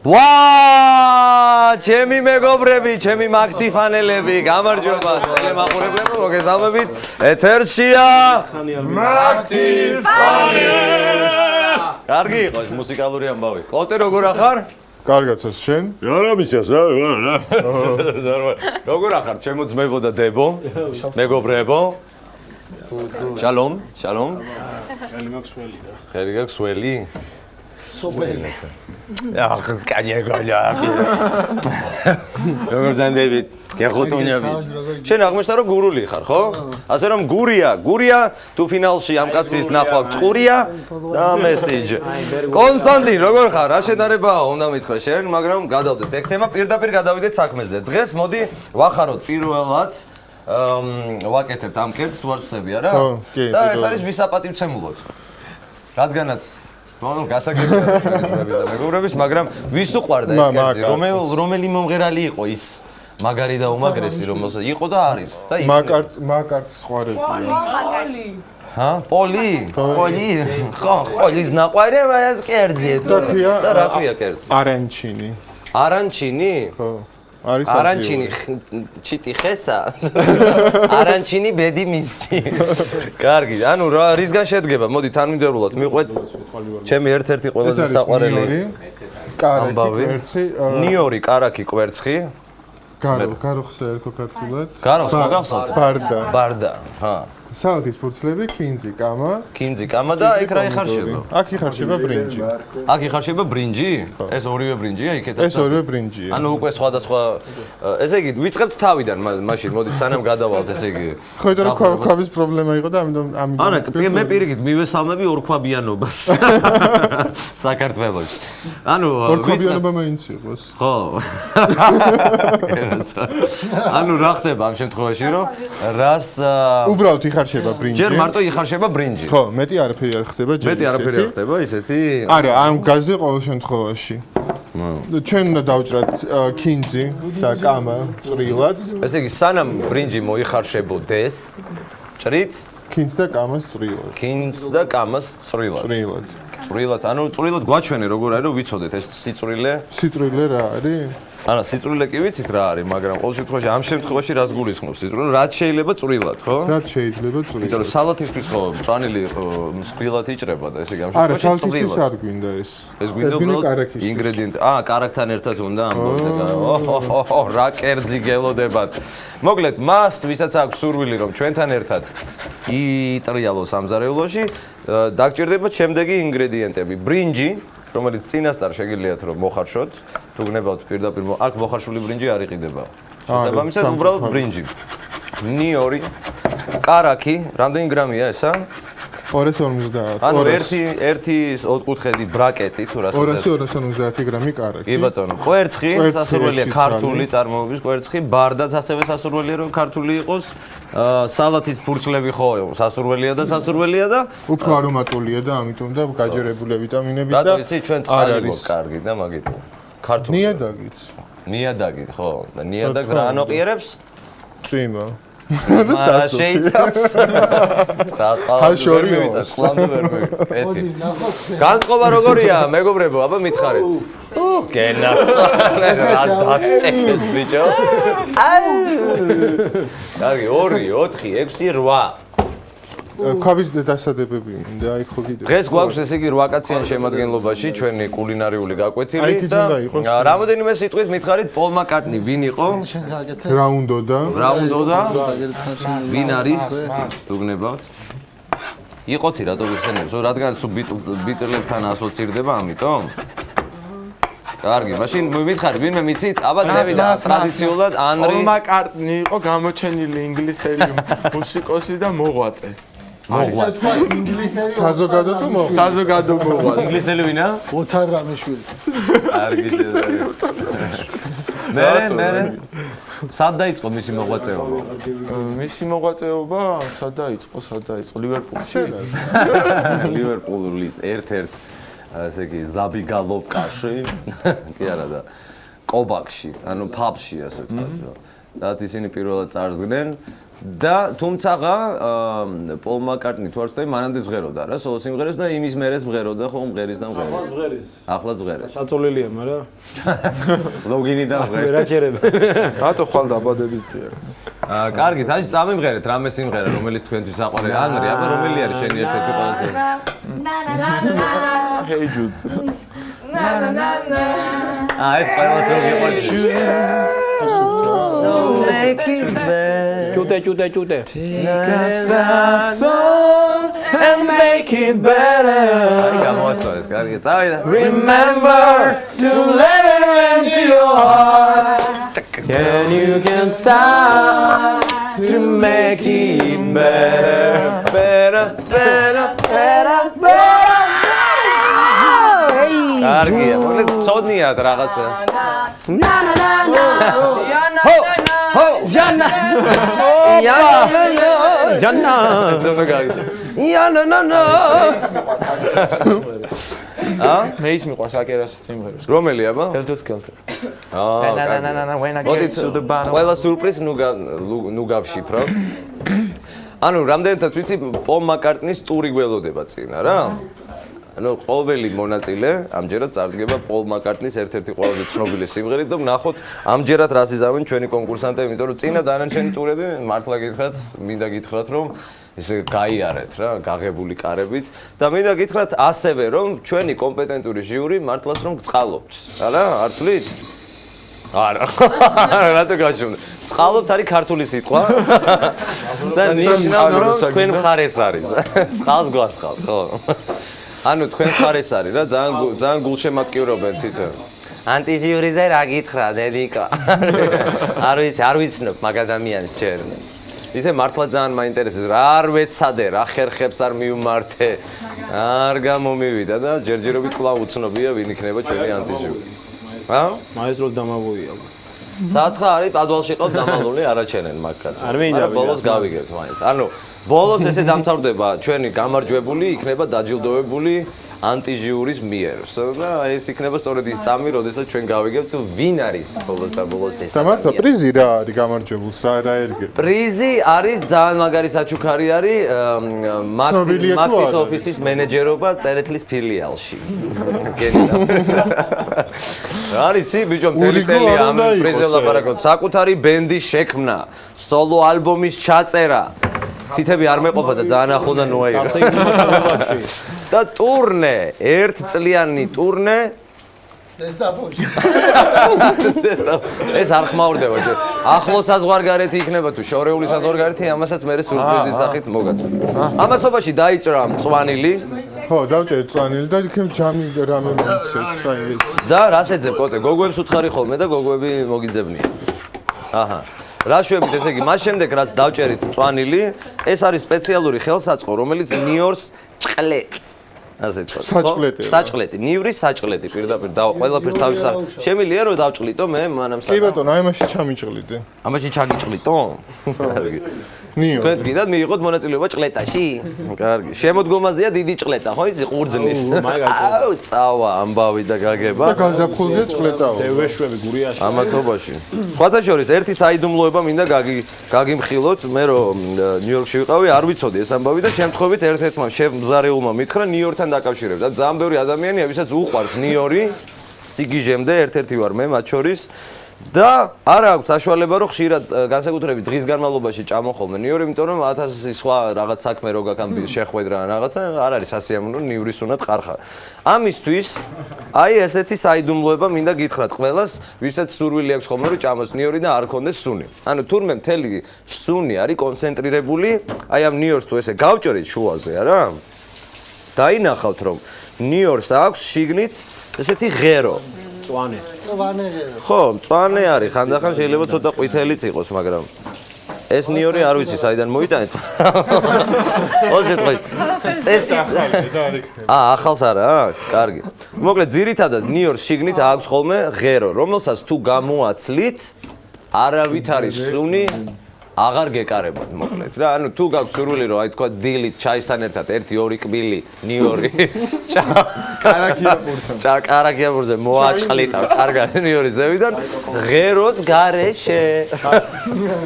ვა ჩემი მეგობრები, ჩემი მაგთიფანელები, გამარჯობა, ტელემაყურებლებო, მოგესალმებით. ეთერშია მაგთიფანელი. კარგი იყოს მუსიკალური ამბავი. კოტე როგორ ახარ? კარგაცას შენ? რა მისცეს რა? როგორ ახარ? ჩემო ძმებო და დებო? მეგობრებო? შალომ, შალომ. ხელი მაქვს ველი რა. ხელი გაქვს ველი? ach, es kann ja gar nicht. როგორ ზანდებით? გეხუთუნები. შენ აღმოჩნდა რომ გურული ხარ, ხო? ასე რომ გურია თუ ფინალში ამ კაცის ნახვა წყურია და მესიჯი. კონსტანტინ, როგორ ხარ? რა შედარებაა უნდა მითხრა შენ, მაგრამ გადავდეთ ეგ თემა პირდაპირ გადავიდეთ საქმეზე. დღეს მოდი ვახაროთ პირველად ვაკეთებთ ამ კერძს თუ არ ვწდები არა? და ეს არის ვისაპატივცემულოდ. რადგანაც ну, გასაგებია ჩვენი ძმების და მეგობრების, მაგრამ ვის უყვარდა ეს კერძი? რომელი მომღერალი იყო ის მაგარი და უმაგრესი, რომელსაც იყო და არის და მაკარტ სხვარებია. ჰა? პოლი? ხო, პოლის ნაყვარია ეს კერძი. და რა ქვია კერძი? არანჩინი. არანჩინი? ხო. არის არანჩინი ჩიტი ხესა? არანჩინი ბედი მისი. კარგი, ანუ რისგან შედგება? მოდი თანმიმდევრულად მიყვეთ ჩემი ერთ-ერთი ყველაზე საყვარელი კარაქი კვერცხი. ნიორი კარაქი კვერცხი. გაროხს ერქვა ქართულად. გაროხს მოგახსოვთ? ბარდა. ჰა. საუთის ფურცლები, კინძი, კამა და იქ რა იხარშება? აქ იხარშება ბრინჯი. აქ იხარშება ბრინჯი? ეს ორივე ბრინჯია იქეთ? ეს ორივე ბრინჯია. ანუ უკვე სხვადასხვა ესე იგი ვიწყებთ თავიდან მაშინ მოდით სანამ გადავალთ ესე იგი. ხო, იმიტომ რომ ქვაბის პრობლემა იყო და ამიტომ არა, მე პირიქით მივესალმები ორქვაბიანობას. საქართველოში. ანუ ორქვაბიანობა მაინც იყოს. ხო. ანუ რა ხდება ამ შემთხვევაში რომ რას უბრალოდ იხარშება ბრინჯი. ჯერ მარტო იხარშება ბრინჯი. ხო, მეტი არაფერი არ ხდება ჯერ. მეტი არაფერი არ ხდება ისეთი? არა, ამ გაზზე ყოველ შემთხვევაში. ჩვენ უნდა დავჭრათ კინძი და კამა წვრილად. ესე იგი, სანამ ბრინჯი მოიხარშებოდეს, ჭრით კინძ და კამას წვრილად. კინძ და კამას წვრილად. წვრილად, ანუ წვრილად გვაჩვენე როგორ არის რომ ვიცოდეთ ეს სიწვრილე? სიწვრილე რა არის? არა, სიწვრილე კი ვიცით რა არის, მაგრამ ყოველ შემთხვევაში ამ შემთხვევაში რას გულისხმობს სიწვრილე? რაც შეიძლება წვრილად, ხო? რაც შეიძლება წვრილად. იმიტომ რომ სალათისთვის ხო მწვანილი მსხვილად იჭრება და ესე იგი ამ შემთხვევაში არა, სალათისთვის არ გვინდა ეს. ეს გვინდა უბრალოდ ინგრედიენტი. კარაქთან ერთად უნდა ამბობდე. ოჰო, რა კერძი გელოდებათ. მოკლედ, მას ვისაც აქვს სურვილი რომ ჩვენთან ერთად იტრიალოს სამზარეულოში, დაგჭირდებათ შემდეგი ინგრედიენტები. ბრინჯი, რომელიც წინასწარ შეგიძლიათ რომ მოხარშოთ, თუ გნებავთ პირდაპირ აქ მოხარშული ბრინჯი არ იყიდება. შესაბამისად უბრალოდ ბრინჯი. ნიორი, კარაქი, რამდენი გრამია ესა? 250. ანუ ერთი ოთხკუთხედი ბრაკეტი თუ რას 250 გრამი კარაქი. კი ბატონო, კვერცხი, სასურველია ქართული წარმოების კვერცხი, ბარდაც ასევე სასურველია რომ ქართული იყოს. სალათის ფურცლები ხო, სასურველია და უფრო არომატულია და ამიტომ და გაჯერებულია ვიტამინებით და ვიცი ჩვენ წყალი გვაქვს კარგი და მაგით. ქართული. ნიადაგი, ხო, და ნიადაგს რა ანოყიერებს? წვიმა. და შეიცავს. ხაშორი სკლამდე ვერ მივიდეთ. განწყობა როგორია, მეგობრებო, აბა მითხარით. გენაცვალეს რა დაგჭექეს ბიჭო. კარგი, 2, 4, 6, 8. ქვაბის დასადებები მინდა, აი ხო კიდე. დღეს გვაქვს ესე იგი 8 კაციან შემადგენლობაში ჩვენი კულინარიული გაკვეთილი და რამოდენიმე სიტყვით მითხარით პოლ მაკარტნი ვინ იყო? რა უნდოდა? ვინ არის? თუ გნებავთ? იყოთი რატო ვიხსენებს? რადგან სულ ბიტლებთან ასოცირდება, ამიტომ? კარგი, მაშინ მითხარი, ვინმე მიცით? აბა წევიდა ტრადიციულად ანრი პოლ მაკარტნი იყო გამოჩენილი ინგლისელი მუსიკოსი და მოღვაწე. საზოგადო თუ მოყვა? საზოგადო მოყვა. ინგლისელი ვინა? ოთარ რამიშვილი. კარგი შეძლება. მე სად დაიწყო მისი მოღვაწეობა? მისი მოღვაწეობა სად დაიწყო? ლივერპულში. ლივერპულის ერთ-ერთ ასე იგი ზაბიგალოვკაში, კი არა და კობაკში, ანუ ფაბში ასე ვთქვათ, რომ და ისინი პირველად წარსდგნენ და თუმცაღა პოლ მაკარტნი თუ არ ვთქვი, მანამდე ჟღეროდა რა, სოლო სიმღერებს და იმის მერეც ჟღეროდა ხო მღერის და მღერის. ახლა ჟღერებს. საწოლილია, მაგრამ ლოგინი და მღერი. ვერაჩერებ. რატო ხვალ დაბადების დღეა? კარგი, თაში წამიმღერეთ რამე სიმღერა, რომელიც თქვენთვის საყვარელი ანრი, აბა რომელი არის შენი ერთ-ერთი ყველაზე? Hey Jude. ეს ყველას რო გიყვარს. Make it better. ჭუტე. Take a sad song and make it better. აი გამოასწორეს, კარგი. წავიდა. Remember to let it into your heart. Can you can start to make it better. კარგია, მოკლედ წოდნიათ რაღაცა. იანა. ზოგადად გაიგე. იანა. მე ის მიყვარს აკერას სიმღერას. რომელი აბა? Helter Skelter. მოდით ყველა სურპრიზ ნუ გავშიფრო. ანუ რამდენადაც ვიცი პოლ მაკარტნის ტური გველოდება წინა რა. ანუ ყოველი მონაწილე ამჯერად წარდგება პოლ მაკარტნის ერთ-ერთი ყველაზე ცნობილი სიმღერით და ვნახოთ ამჯერად რას იზამენ ჩვენი კონკურსანტები, იმიტომ რომ წინა დანარჩენი ტურები მართლა გითხრათ, მინდა გითხრათ რომ ესე გაიარეთ რა, გაღებული კარებით და მინდა გითხრათ ასევე რომ ჩვენი კომპეტენტური ჟიური მართლაც რომ გწყალობთ. არა, არ თვლით? არა. რატო გაშუქდა? წყალობთ არის ქართული სიტყვა. და ნიშნავს რომ თქვენ მხარეს არის. წყალს გვასხავთ, ხო? ანუ თქვენ მხარეს არის რა, ძალიან გულშემატკივრობენ თვითონ. ანტიჟიურიზე რა გითხრა, დედიკა? არ ვიცნობ მაგ ადამიანს ჯერ. ისე მართლა ძალიან მაინტერესებს რა არ ვეცადე, რა ხერხებს არ მიუმართე. არ გამომივიდა და ჯერჯერობით კვლავ უცნობია ვინ იქნება ჩვენი ანტიჟიური. რა? მაესტროს დამავოია. საცხა არის პადვალში ყავ დამალული არაჩენენ მაგაც. არ მინდა ბოლოს გავიგებთ მაინც. ანუ ბოლოს ესე დამთავრდება ჩვენი გამარჯვებული იქნება დაჯილდოვებული ანტიჟიურის მიერ. და ეს იქნება სწორედ ის წამი, როდესაც ჩვენ გავიგებთ ვინ არის ბოლოს და ბოლოს ეს. და მართლა პრიზი რა არის გამარჯვებულს რა ერგება? პრიზი არის ძალიან მაგარი საჩუქარი არის მაქის ოფისის მენეჯერობა წერეთლის ფილიალში. გენდა. რა იცი ბიჭო მთელი წელი ამ პრიზზე ლაპარაკობ. საკუთარი ბენდის შექმნა, სოლო ალბომის ჩაწერა. თითები არ მეყოფა და ძალიან ახლოდან ნოაირა. და ტურნე, ერთწლიანი ტურნე. ეს დაბოჭი. ეს არ ხმაურდება ჯერ. ახლო საზღვარგარეთი იქნება თუ შორეული საზღვარგარეთი, ამასაც მე სურპრიზის სახით მოგაწვა. ამასობაში დაიჭრა მწვანილი. ხო, დავჭერე წვანილი და იქნებ ჯამი რამე მომცეთ, რა ის. და რას ეძებ კოტე? გოგოებს უთხარი ხოლმე და გოგოები მოგიძებნია. აჰა. რა შვებით, ესე იგი, მას შემდეგ რაც დავჭერით მწვანილი, ეს არის სპეციალური ხელსაწყო, რომელიც ნიორს ჭყლეტს. ასე თქვა. საჭყლეტი. საჭყლეტი, ნივრის საჭყლეტი პირდაპირ და ყველაფერს თავის არ. შემიძლია რომ დავჭყლიტო მე მანამ კი ბატონო, აი მაშინ ჩამიჭყლიდე. ამაში ჩაგიჭყლიტო? კარგი. ნიო. თქვენც გიდათ მიიღოთ მონაწილეობა ჭყლეტაში? კარგი. შემოდგომაზეა დიდი ჭყლეტა, ხო იცი ყურძნის. აუ, წავა ამბავი და გაგება. და გაზაფხულზე ჭყლეტაო. დევეშვები გურიაში. ამასობაში. სხვათა შორის ერთი საიდუმლოება მინდა გაგიმხილოთ, მე რომ ნიუ-იორკში ვიყავი, არ ვიცოდი ეს ამბავი და შემთხვევით ერთ-ერთმა შემზარეულმა მითხრა ნიუ-იორკთან დაკავშირებს და ძალიან ბევრი ადამიანია, ვისაც უყვარს ნიუ-იორკი, სიგიჟემდე ერთ-ერთი ვარ მე მათ შორის. და არ აქვს საშუალება რომ ხშირად განსაკუთრებით დღის განმავლობაში ჭამოხოლმე ნიუ-იორკი, იმიტომ რომ 1000 სხვა რაღაც საქმე რო გაკამბი შეხვედრა რაღაცა არ არის სასიამოვნო ნიურის უნდა ტყარხარ. ამისთვის აი ესეთი საიდუმლოება მინდა გითხრათ ყველას, ვისაც სურვილი აქვს ხოლმე რომ ჭამოს ნიუ-იორკი და არ ქონდეს სუნი. ანუ თურმე მთელი სუნი არის კონცენტრირებული, აი ამ ნიუ-იორკს თუ ესე გავჭერით შუაზე, არა? დაინახავთ რომ ნიუ-იორკს აქვს შიგნით ესეთი ღერო. წვანე. ხო, მწვანე არის, ხანდახან შეიძლება ცოტა ყვითელიც იყოს, მაგრამ ეს ნიორი არ ვიცი საიდან მოიტანეთ. ოღონდ წესით ახალს არა? კარგი. მოკლედ ძირითადად ნიორს შიგნით აქვს ხოლმე ღერო, რომელსაც თუ გამოაცლით, არავით არის სუნი აღარ გეკარებათ მოკლედ რა. ანუ თუ გაქვს სურვილი რომ აი თქვა დილით ჩაისთან ერთად 1-2 კბილი ნიორი კარაქია ბურთზე მოაჭყლიტა კარგად ნიორი ზევიდან ღეროც გარეშე.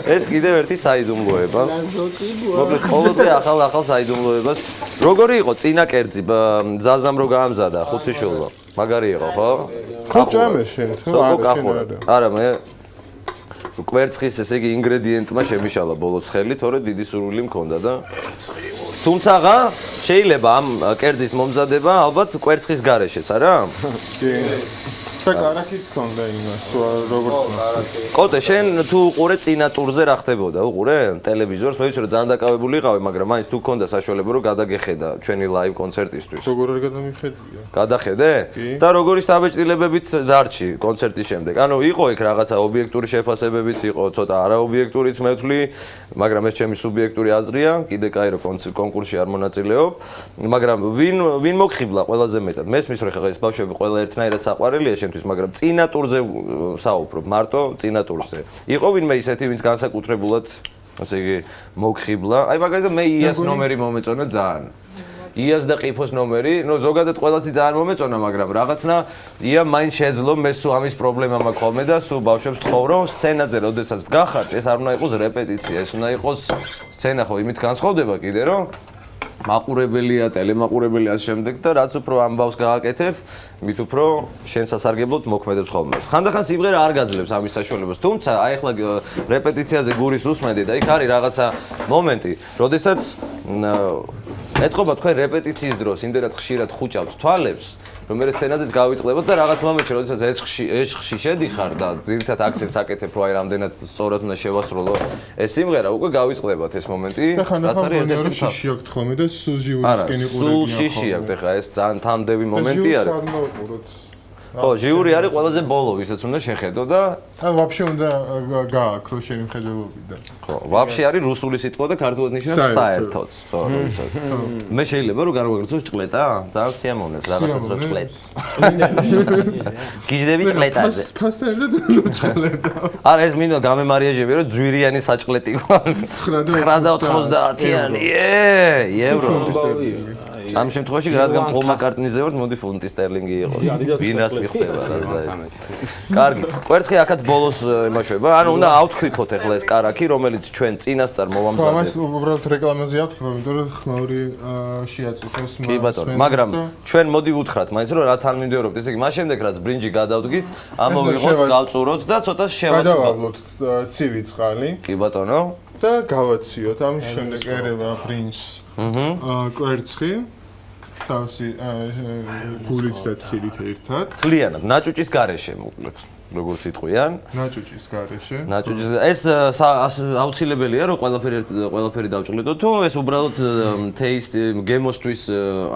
ეს კიდევ ერთი საიდუმლოება. მოკლედ ყოველდღე ახალ საიდუმლოებას. როგორი იყო წინა კერძი ზაზამ რო გაამზადა ხუციშვილო? მაგარი იყო ხო? ხო ჭამეში. არა მე კვერცხის ესე იგი ინგრედიენტმა შემიშალა ბოლოს ხელი, თორე დიდი სურვილი მქონდა და თუმცაღა შეიძლება ამ კერძის მომზადება ალბათ კვერცხის გარეშეც, არა? კი. და კარაქიც ქონდა იმას თუ როგორც კოტე შენ თუ უყურე წინა ტურზე რა ხდებოდა? უყურე ტელევიზორს, მე ვიცი რომ ძალიან დაკავებული იყავი, მაგრამ მაინც თუ გქონდა საშუალება რომ გადაგეხედა ჩვენი ლაივ კონცერტისთვის. როგორ არ გადამიხედია? გადახედე? და როგორი შთაბეჭდილებებით დარჩი კონცერტის შემდეგ? ანუ იყო იქ რაღაცა ობიექტური შეფასებებიც იყო, ცოტა არაობიექტურიც მე ვთვლი, მაგრამ ეს ჩემი სუბიექტური აზრია, კიდე კაი რომ კონკურსში არ მონაწილეობ, მაგრამ ვინ მოგხიბლა ყველაზე მეტად? მესმის რომ ხა ეს ბავშვები ყველა ერთნაირად საყვარელია შენთვის, მაგრამ წინა ტურზე საუბრობ, მარტო წინა ტურზე. იყო ვინმე ისეთი, ვინც განსაკუთრებულად, ასე იგი, მოგხიბლა? აი მაგალითად მე იას ნომერი მომეწონა ძალიან. იას და ყიფოს ნომერი, ნუ ზოგადად ყველასი ძალიან მომეწონა, მაგრამ რაღაცნა ია მაინც შეძლო მე სულ ამის პრობლემა მაქვს ხოლმე და სულ ბავშვებს თხოვ რომ სცენაზე როდესაც დგახართ, ეს არ უნდა იყოს რეპეტიცია, ეს უნდა იყოს სცენა ხო იმით განსხვავდება კიდე რომ მაყურებელია, ტელემაყურებელია ამ შემდეგ და რაც უფრო ამბავს გააკეთებ, მით უფრო შენ სასარგებლოდ მოქმედებს ხოლმე. ხანდახან სიმღერა არ გაძლევს ამის საშუალებას, თუმცა აი ახლა რეპეტიციაზე გურის უსმენდი და იქ არის რაღაცა მომენტი, როდესაც ეთყობა თქვენ რეპეტიციის დროს იმდენად ხშირად ხუჭავთ თვალებს, რომ მე სცენაზეც გავიწყდებოდ და რაღაც მომენტში, როდესაც ეშხში შედიხარ და ძირითადად აქცენტს აკეთებ, რომ აი რამდენად სწორად უნდა შევასრულო ეს სიმღერა, უკვე გავიწყდებათ ეს მომენტი, რაც არის ერთ-ერთი შიში აქვს ხოლმე და სულ ჟიურისკენ იყურებიან. სულ შიში აქვს, ეხლა ეს ძალიან თამდევი მომენტი არის. ხო, ჟიური არის ყველაზე ბოლო, ვისაც უნდა შეხედო და ან ვაფშე უნდა გააქრო შენი მხედველობიდან. ხო, ვაფშე არის რუსული სიტყვა და ქართულად ნიშნავს საერთოდ, ხო, როდესაც. მე შეიძლება რომ განვაგრძელო ჭყლეტა, ძალიან სიამოვნებს რაღაცას რო ჭყლეთ. გიჟდები ჭყლეტაზე. ფასტენდა ჭყლეტა. არა, ეს მინდა გამემარიაჟები რომ ძვირიანი საჭყლეტი ყო. 9.90-იანი, ევრო. ამ შემთხვევაში რადგან პოლ მაკარტნიზე ვარ, მოდი ფუნტი სტერლინგი იყოს. ვინას მიხდება რა და. კარგი. კვერცხი აქაც ბოლოს იმაშვება. ანუ უნდა ავთქვიფოთ ახლა ეს კარაქი, რომელიც ჩვენ წინასწარ მოვამზადეთ. ამას უბრალოდ რეკლამაზე ავთქვი, იმიტომ რომ ხმაური შეაწუხოს მას. კი ბატონო, მაგრამ ჩვენ მოდი ვუთხრათ, მაინც რომ რა თან მინდევრობთ, ესე იგი, მას შემდეგ რაც ბრინჯი გადავდგით, ამოვიღოთ, გავწუროთ და ცოტა შევაწუხოთ. გადავავლოთ ცივი წყალი. კი ბატონო. და გავაციოთ. ამის შემდეგ ერევა ბრინჯს. კვერცხი. თავისი გულით და ცილით ერთად. ძალიანად ნაჭუჭის გარეშე მოკლედ. როგორც იტყვიან. ნაჭუჭის გარეშე. ნაჭუჭის ეს აუცილებელია რომ ყველაფერი დავჭყლიდო თუ ეს უბრალოდ ტეისტი გემოსთვის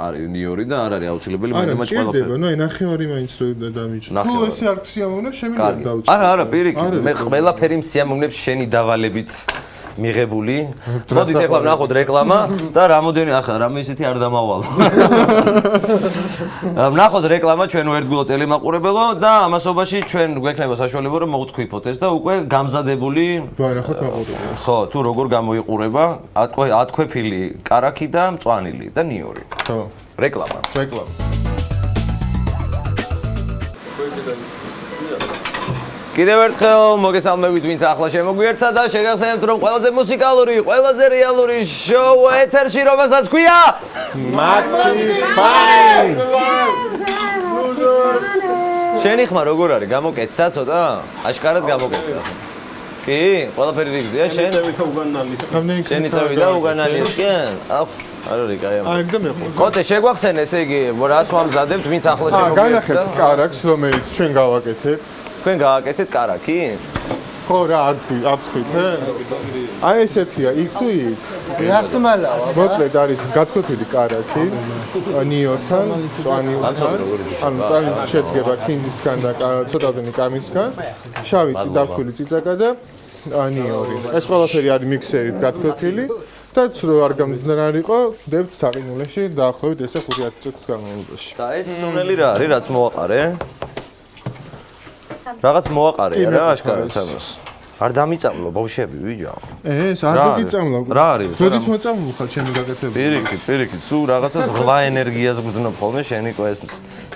არის ნიორი და არ არის აუცილებელი მაგრამ ყველაფერი. არა, ჭირდება, ნუ ნახევარი მაინც რო დამიჭრა. თუ ესე არ გსიამოვნებს, შემიძლია დავჭყლიდო. არა, პირიქით, მე ყველაფერი მსიამოვნებს შენი დავალებით. მიღებული. მოდით ახლა ვნახოთ რეკლამა და რამოდენი ახლა რამე ისეთი არ დამავალ. ვნახოთ რეკლამა ჩვენო ერთგულო ტელემაყურებელო და ამასობაში ჩვენ გვექნება საშუალება რომ მოვთქვიფოთ ეს და უკვე გამზადებული ვანახოთ მაყურებელი. ხო, თუ როგორ გამოიყურება ათქვეფილი კარაქი და მწვანილი და ნიორი. ხო. რეკლამა. კიდევ ერთხელ მოგესალმებით ვინც ახლა შემოგვიერთდა და შეგახსენებთ რომ ყველაზე მუსიკალური, ყველაზე რეალური შოუ ეთერში რომელსაც ქვია Maxi Fine. შენი ხმა როგორ არის? გამოკეთდა ცოტა? აშკარად გამოკეთდა. კი, ყველაფერი რიგზეა შენ? შენი წევი და უგანალიეს კი? აჰ, არ არის კაი. აი, და მე ხო. კოტე შეგვახსენე ესე იგი, რას ვამზადებთ, ვინც ახლა შემოგვიერთდა? განახეთ კარაქს, რომელიც ჩვენ გავაკეთებ. თქვენ გააკეთეთ კარაქი? ხო რა, არ თქვით. აი ესეთია, იქ თუ იქ. რასმალავა. მოკლედ არის გათქვეფილი კარაქი, ნიორთან, მწვანილთან. ანუ მწვანილი შედგება ქინძისგან და ცოტადენი კამისგან. შავი დაფქვილი წიწაკა და ანიორი. ეს ყველაფერი არის მიქსერით გათქვეთილი და რო არ გამძნარიყო, დებთ საყინულეში დაახლოებით ესე 5-10 წუთის განმავლობაში. და ეს სუნელი რა არის, რაც მოაყარე? რაღაც მოაყარე რა, აშკარად ამას. არ დამიწამლო ბავშვები, ვიჯო. ეს არ გიწამლა. რა არის? როდის მოწამლო ხარ ჩემი გაკეთებული? პირიქით, სულ რაღაცა ზღვა ენერგიას გძნობ ხოლმე შენი ეს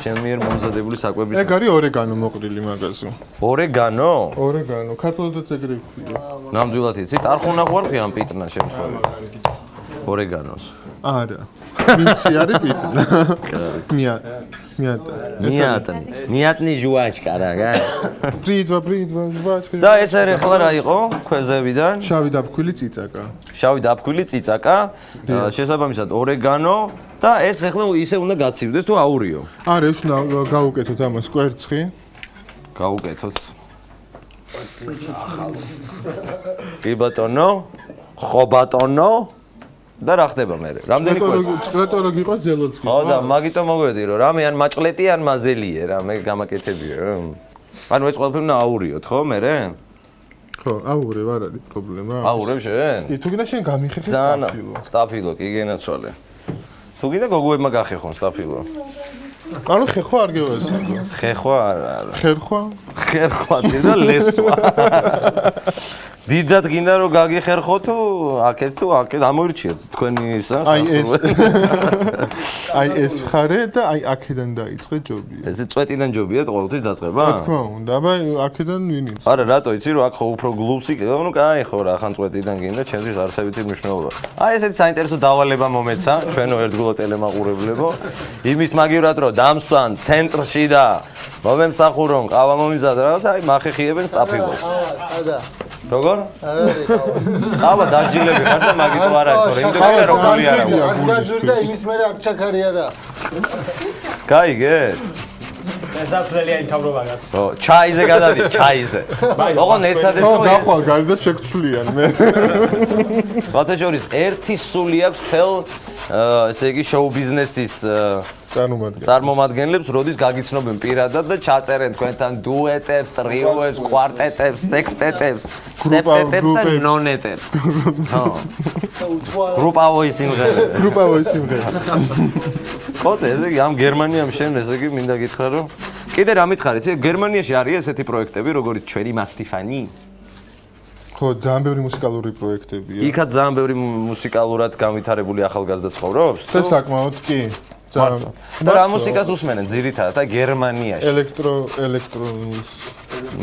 შენ მიერ მომზადებული საკვების. ეგ არის ორეგანო მოყრილი მაგაზე. ორეგანო? ორეგანო, ქართულადაც ეგრე ქვია. ნამდვილად იცი, ტარხუნა ხوار ქვია ამ პიტნას შემთხვევით. ორეგანოს. არა. მიცი არის პიტნა. მიატნი ჟუაჩკა რა. ბრიძვა, ჟვაჩკა. და ეს არის ახლა რა იყო ქვეზებიდან? შავი დაფქვილი წიწაკა. შავი დაფქვილი წიწაკა, შესაბამისად ორეგანო და ეს ახლა ისე უნდა გაცივდეს თუ აურიო? არა, ეს უნდა გავუკეთოთ ამას კვერცხი. გავუკეთოთ. კი ბატონო, ხო ბატონო. და რა ხდება მე? რამდენი კვერცხი? წყლეტორო გიყოს ძელოცხი. ხო და მაგიტომ მოგვედი რომ რამე ან მაჭლეტი ან მაზელიე რა მე გამაკეთებია. ანუ ეს ყველაფერი უნდა აურიოთ ხო მე? ხო, აურევ არ არის პრობლემა. აურევ შენ? კი, თუ გინდა შენ გამიხეხე სტაფილო. სტაფილო კი გენაცვალე. თუ გინდა გოგოებმა გახეხონ სტაფილო. ანუ ხეხვა არ გევასებო. ხეხვა არა. ხერხვა და ლესვა. დიდად გინდა რომ გაგიხერხო თუ აქეთ თუ აქეთ ამოირჩიეთ თქვენი ისა აი ეს მხარე და აი აქედან დაიწყე ჯობია. ესე წვეტიდან ჯობია ყოველთვის დაწყება? რა თქმა უნდა, აბა აქედან ვინიც. არა, რატო იცი რომ აქ ხო უფრო გლუვსი კიდე, ну კაი ხო რა, ხან წვეტიდან გინდა, ჩემთვის არსებითი მნიშვნელობა. აი ესეთი საინტერესო დავალება მომეცა, ჩვენო ერთგულად ტელემაყურებლებო. იმის მაგივრად რომ დამსვან ცენტრში და მომემსახურონ, ყავა მომიზადა რაღაც, აი მახეხიებენ სტაფილოს. როგორ? ყავა დაჟილები ხარ და მაგიტო არ არის, თორე იმდენია რომ გული არა. და იმის მერე აქ ჩაქარი არა. გაიგე? ეს აფრელია ინთავრობაგაც. ო, ჩაიზე გადადი, ჩაიზე. ოღონ ეცადეთ რომ დახვალ გარი და შეგცვლიან მე. სხვათა შორის ერთი სული აქვს თელ ესე იგი შოუ ბიზნესის წარმომადგენლებს, როდის გაგიცნობენ პირადად და ჩაწერენ თქვენთან დუეტებს, ტრიოებს, კვარტეტებს, სექსტეტებს, სეპტეტებს და ნონეტებს. ხო. გრუპავოი სიმღერა. ხოთე, ესე იგი ამ გერმანიამ შენ ესე იგი მინდა გითხრა რომ კიდე რა მითხარ, იცი, გერმანიაში არის ესეთი პროექტები, როგორც ჩვენი მაქტიფანი? ხო, ძალიან ბევრი მუსიკალური პროექტებია. იქაც ძალიან ბევრი მუსიკალურად განვითარებული ახალგაზრდა ცხოვრობს? და საკმაოდ კი. და რა მუსიკას უსმენენ ძირითადად აი გერმანიაში? ელექტრონულს.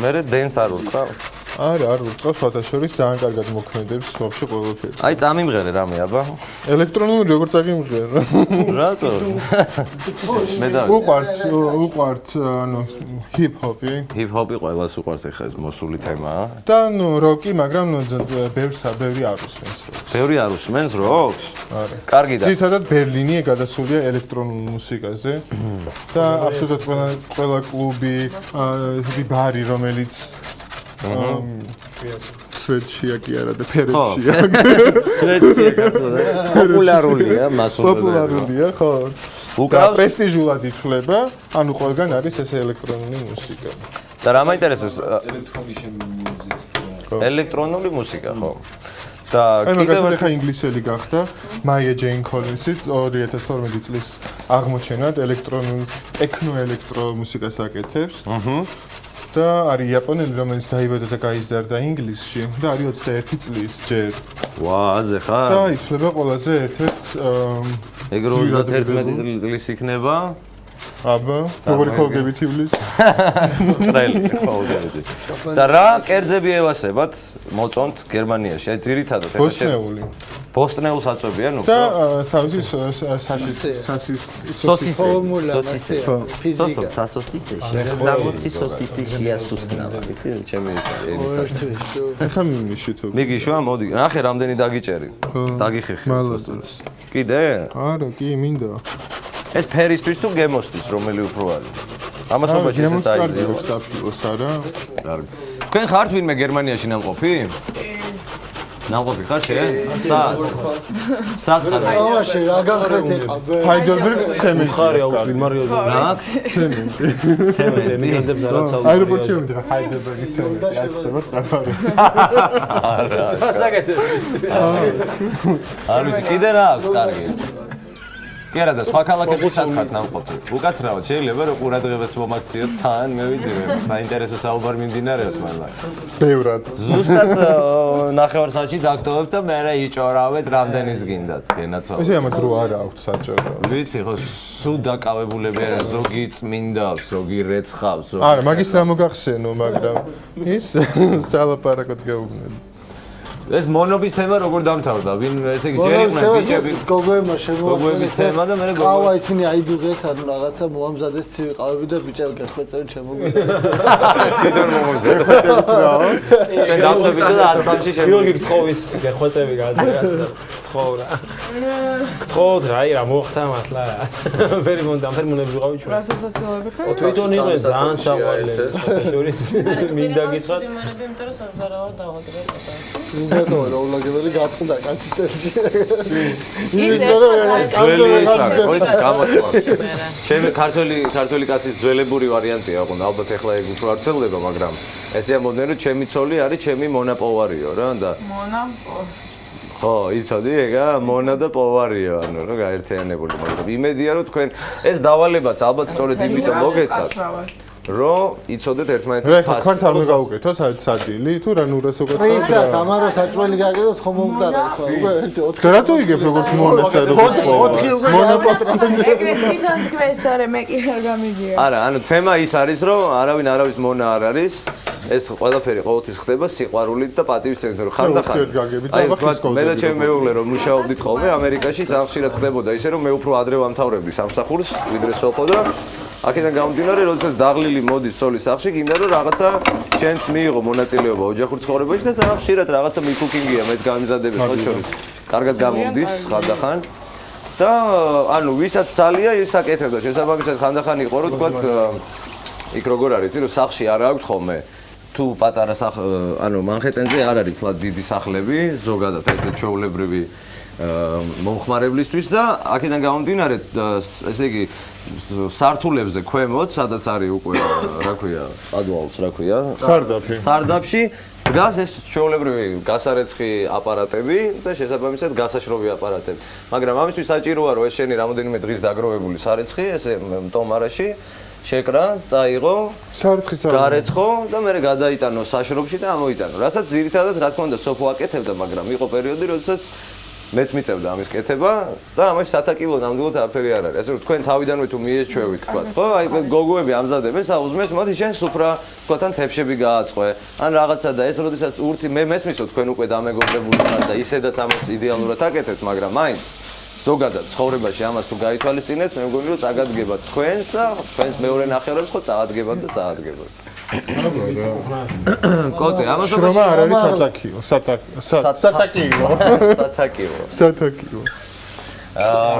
მერე დენს არ ურტყავს? არა, არ ურტყავს, სხვათა შორის ძალიან კარგად მოქმედებს სოფში ყველაფერი. აი წამიმღერე რამე აბა? ელექტრონული როგორ წაგიმღერა? რატო? მე და უყვართ ანუ ჰიპ-ჰოპი. ჰიპ-ჰოპი ყველას უყვარს ეხლა ეს მოსული თემაა. და ნუ როკი, მაგრამ ბევრი არ უსმენს როკს. ბევრი არ უსმენს როკს? არა. კარგი და ძირითადად ბერლინი გადასულია ელექტრონულ მუსიკაზე და აბსოლუტურად ყველა კლუბი, ბარი, რომელიც სვეტშია კი არა და ფერებშია. სვეტშია გახლავდა. პოპულარულია მასულზე. პოპულარულია, ხო. უკრავს პრესტიჟულად ითვლება, ანუ ყველგან არის ეს ელექტრონული მუსიკა. და რა მაინტერესებს ელექტრონული მუსიკა, ხო? და კიდევ ახლა ინგლისელი გახდა მაია ჯეინ კოლინსი 2012 წლის აღმოჩენად ელექტრო მუსიკას აკეთებს. და არის იაპონელი, რომელიც დაიბადა და გაიზარდა ინგლისში და არის 21 წლის ჯერ. ვა, აზე ხარ? და ითვლება ყველაზე ერთ-ერთ ეგ 31 წლის იქნება? აბა, როგორი ხოლგებით ივლის? ტრელი ხოლგებით. და რა კერძები ევასებათ მოწონთ გერმანიაში? აი ძირითადად ეხლა ბოსნეული. ბოსნეულს აწვევიან უფრო? და სოსის ფორმულა ფიზიკა. სასოსისე. სამოცი სოსისი შეასუსტნავა. იცი ჩემი ელისა. ახლა მინიში თუ. მიგიშვა, მოდი. ნახე რამდენი დაგიჭერი. დაგიხეხე. მალადაც. კიდე? არა, კი, მინდა. ეს ფერისთვის თუ გემოსთვის რომელი უფრო არის? ამასობაში ესეც აიზიოს. სტაფილოს არა? კარგი. თქვენ ხართ ვინმე გერმანიაში ნამყოფი? ნამყოფი ხარ შენ? სად ხარ? ამაში რა გახრეთ იყავ? ჰაიდელბერგ ცემენტი. ხარი აქვს ვიმარიოზე. რა? ცემენტი. მიგრანტებს არაც საუბარი. აეროპორტში ვიდრე ჰაიდელბერგის ცემენტი. არ ხდება ტრაფარი. არ ვიცი, კიდე რა აქვს კარგი? კი არა და სხვა ქალაქებში სად ხართ ნამყოფი? უკაცრავად შეიძლება რომ ყურადღებას მომაქციოთ თან, მე ვიცი, საინტერესო საუბარი მიმდინარეობს მაგრამ. ბევრად. ზუსტად ნახევარსაათში დაგტოვებ და მე იჭორავეთ რამდენიც გინდათ, გენაცვალ. ესე ამათ რო არ აქვს საჭირო. ვიცი ხო, სულ დაკავებულები არა, ზოგი წმინდავს, ზოგი რეცხავს, ზოგი. არა, მაგის რა მოგახსენო, მაგრამ ის სალაპარაკოდ გეუბნები. ეს მონობის თემა როგორ დამთავრდა? ვინ ესე იგი ჯერ იყვნენ ბიჭები? გოგოებმა შემოაწყდეს. გოგოების თემა და მე ყავა ისინი აიდუღეს ანუ რაღაცა მოამზადეს ცივი ყავები და ბიჭები გეხვეწევენ შემოგვიდნენ. თვითონ მომზადე. შენ დავწევით და ათამში შემო. გიორგი გთხოვის გეხვეწები გადაიღე. გთხოვ რა. გთხოვთ რა, აი რა მოხდა მართლა რა. ვერი მონდამფერმუნები ვიყავი ჩვენ. რა სასაცილოები ხარ? თვითონ იყვნენ ძალიან საყვარლები. შორის მინდა გითხრათ. იმიტომ რომ საზარავად დავადგენ. მინდაო რა ულაგებელი გაწყვდა კაცი წელში. ის ძველი ის არის, ხოიცი გამოთქვა. ჩემი ქართველი კაცის ძველებური ვარიანტია, ოღონდ ალბათ ეხლა ეგ უფრო არ ცელდება, მაგრამ ესე ამბობდნენ რომ ჩემი ცოლი არის ჩემი მონაპოვარიო რა და მონა ხო, იცოდი ეგა მონა და პოვარიო, ანუ რა გაერთიანებული, მაგრამ იმედია რომ თქვენ ეს დავალებაც ალბათ სწორედ იმიტომ მოგეცათ. რომ იცოდეთ ერთმანეთის რა ხა ქარს არ მოგაუკეთო საჭილი თუ რა ნურას უკეთო ისაა ამარო საჭმელი გაკეთოს ხომ მომტარა ხო უკვე 4 რატო იგებ როგორც მონას და როგორც 4 უკვე მონაპატრონზე ეგრე თვითონ თქვენს და მე კი არ გამიგია. არა, ანუ თემა ის არის, რომ არავის მონა არ არის. ეს ყველაფერი ყოველთვის ხდება სიყვარულით და პატივის ცენტრში, რომ ხარ და ხარ. მე და ჩემი მეუღლე რომ მუშაობდით ხოლმე ამერიკაში, ძალიან ხშირად ხდებოდა ისე, რომ მე უფრო ადრე ვამთავრებდი სამსახურს, ვიდრე სოფო და აქედან გამომდინარე, როდესაც დაღლილი მოდის სოლის სახლში, გინდა რომ რაღაცა შენს მიიღო მონაწილეობა ოჯახურ ცხოვრებაში და ძალიან ხშირად რაღაცა მიკუკინგია, მეც გამიზადები ხო შორის. კარგად გამომდის ხანდახან. და ანუ ვისაც ძალია, ის აკეთებდა. შესაბამისად ხანდახან იყო რომ თქვა იქ როგორ არის, რომ სახლში არ აქვს ხოლმე თუ პატარა ანუ მანჰეტენზე არ არის თლა დიდი სახლები, ზოგადად ეს ჩვეულებრივი მომხმარებლისთვის და აქედან გამომდინარე, ესე იგი სართულებზე ქვემოთ, სადაც არის უკვე, რა ქვია, პადვალს, რა ქვია, სარდაფში დგას ეს ჩვეულებრივი გასარეცხი აპარატები და შესაბამისად გასაშრობი აპარატები. მაგრამ ამისთვის საჭიროა რომ ეს შენი რამოდენიმე დღის დაგროვებული სარეცხი, ესე ტომარაში შეკრა, წაიღო, გარეცხო და მე გადაიტანო საშრობში და ამოიტანო. რასაც ძირითადად რა თქმა უნდა სოფო აკეთებდა, მაგრამ იყო პერიოდი, როდესაც მეც მიწევდა ამის კეთება და ამაში სათაკილო ნამდვილად არაფერი არ არის. ასე რომ თქვენ თავიდანვე თუ მიეჩვევით, თქვა, ხო, აი გოგოები ამზადებენ საუზმეს, მოდი შენ სუფრა, თქვა თან თეფშები გააწყვე, ან რაღაცა და ეს როდესაც ურთი მე მესმისო თქვენ უკვე დამეგობრებული ხართ და ისედაც ამას იდეალურად აკეთებთ, მაგრამ მაინც ზოგადად ცხოვრებაში ამას თუ გაითვალისწინებთ, მე მგონი რომ წაგადგებათ თქვენს და თქვენს მეორე ნახევრებს ხო წაადგებათ და წაადგებათ. კოტე, ამას შრომა არ არის სათაკიო, სათაკიო.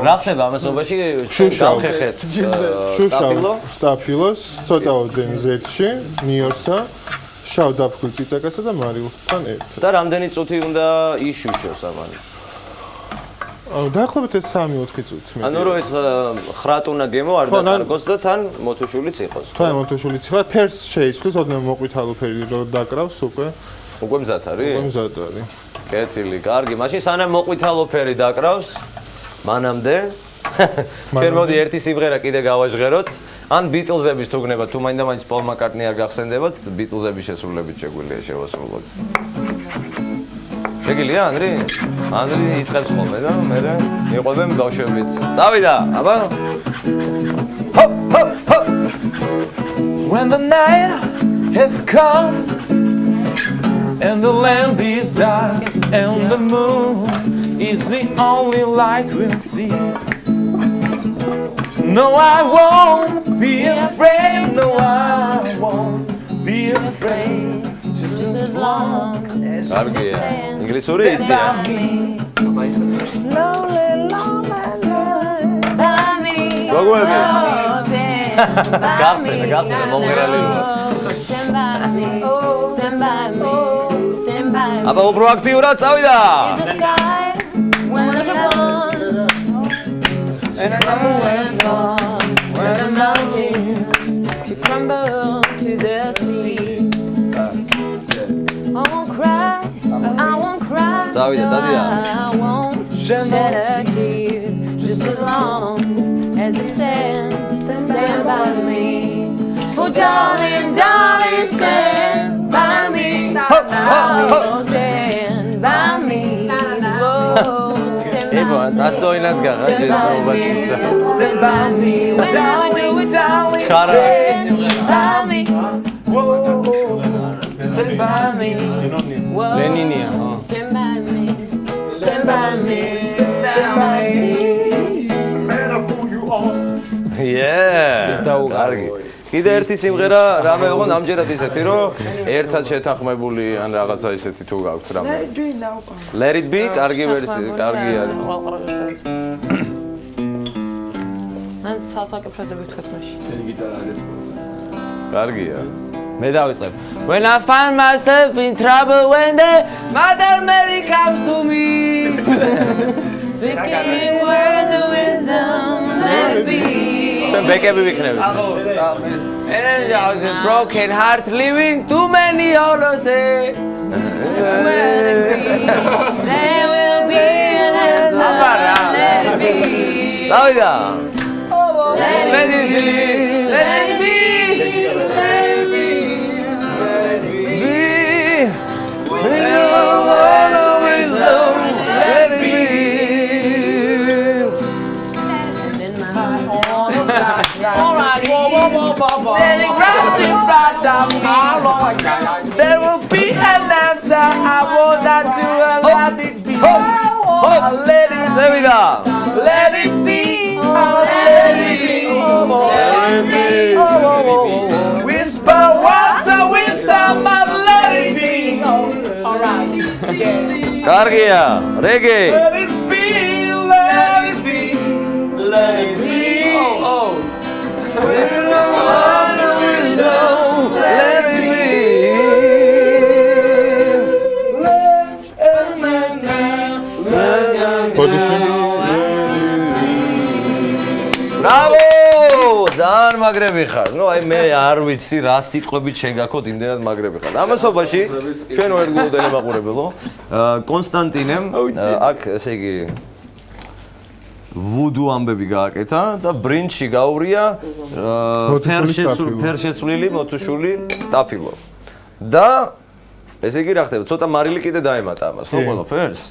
რა ხდება ამასობაში? შუშავხეხეთ. სტაფილოს, ცოტა ოდენ ზეთში, ნიორსა, შავ დაფქვილ წიწაკასა და მარილთან ერთად. და რამდენი წუთი უნდა იშუშოს ამან? დაახლოებით ეს 3-4 წუთი. ანუ რომ ეს ხრატუნა გემო არ დაკარგოს და თან მოთუშულიც იყოს. თან მოთუშულიც იყო. ფერს შეიცვლის, ოდნავ მოყვითალო ფერი რო დაკრავს უკვე. უკვე მზად არის? უკვე მზად არის. კეთილი, კარგი. მაშინ სანამ მოყვითალო ფერი დაკრავს, მანამდე ჩვენ მოდი ერთი სიმღერა კიდე გავაჟღეროთ. ან ბიტლზების თუ გნება, თუ მაინდა-მაინც პოლ მაკარტნი არ გახსენდებათ, ბიტლზების შესრულებით შეგვიძლია შევასრულოთ. შეგიძლია ანდრი? ანდრი იწყებს ხოლმე და მე მიყვებენ ბავშვებიც. წავიდა, აბა. ჰოპ ჰოპ ჰოპ. When the night has come and the land is dark and the moon is the only light we'll see. No, I won't be afraid. No, I won't be afraid. Just as long as კარგია. ინგლისური იცი? გოგოები. გახსენე მომღერალი ვარ. Stand by me, stand by me, stand by აბა უფრო აქტიურად წავიდა. And I know when gone, when the mountains she crumble to the sea. I won't cry, I won't cry. I won't shed a tear, just as long as you stand by me. So darling, darling, stand by me. Oh, stand by me. Oh, ებო, დასდოინად გაღა შეცდომას თუმცა. stand by me. Darling, darling, ჩქარა. stand by me. Stand by me. ლენინია, ხო? Stand by me. Stand by me. Stand by me. კარგი. კიდე ერთი სიმღერა რამე ოღონდ ამჯერად ისეთი რომ ერთად შეთანხმებული ან რაღაცა ისეთი თუ გაქვთ რამე. Let it be, კარგი ვერსია, კარგი არის. მან სასაკეფრაზე ვითხეთ მაშინ. კარგია. მე დავიწყებ. When I find myself in trouble when the Mother Mary comes to me. Speaking words of wisdom, let it be. ჩვენ ბეკები ვიქნებით. And the broken heart living too many hollows. There will be an answer, let it be. წავიდა. Let it be, let it be. Standing right in front of me, there will be an answer. I want that to let it be. Let it წევიდა. Let it be. Let it be. Whisper water, whisper my let it be. კარგია. რეგე. Let it be. Let it be. Let it be. Whisper water, whisper let it be. ბრავო! ძალიან მაგრები ხარ. ნუ აი მე არ ვიცი რა სიტყვებით შეგაქოთ იმდენად მაგრები ხარ. ამასობაში ჩვენ ვერ გულდელი მაყურებელო. კონსტანტინემ აქ ესე იგი ვუდუ ამბები გააკეთა და ბრინჩი გაურია ფერშეცვლილი მოთუშული სტაფილო. და ესე იგი რა ხდება? ცოტა მარილი კიდე დაემატა ამას, ხო ყველაფერს?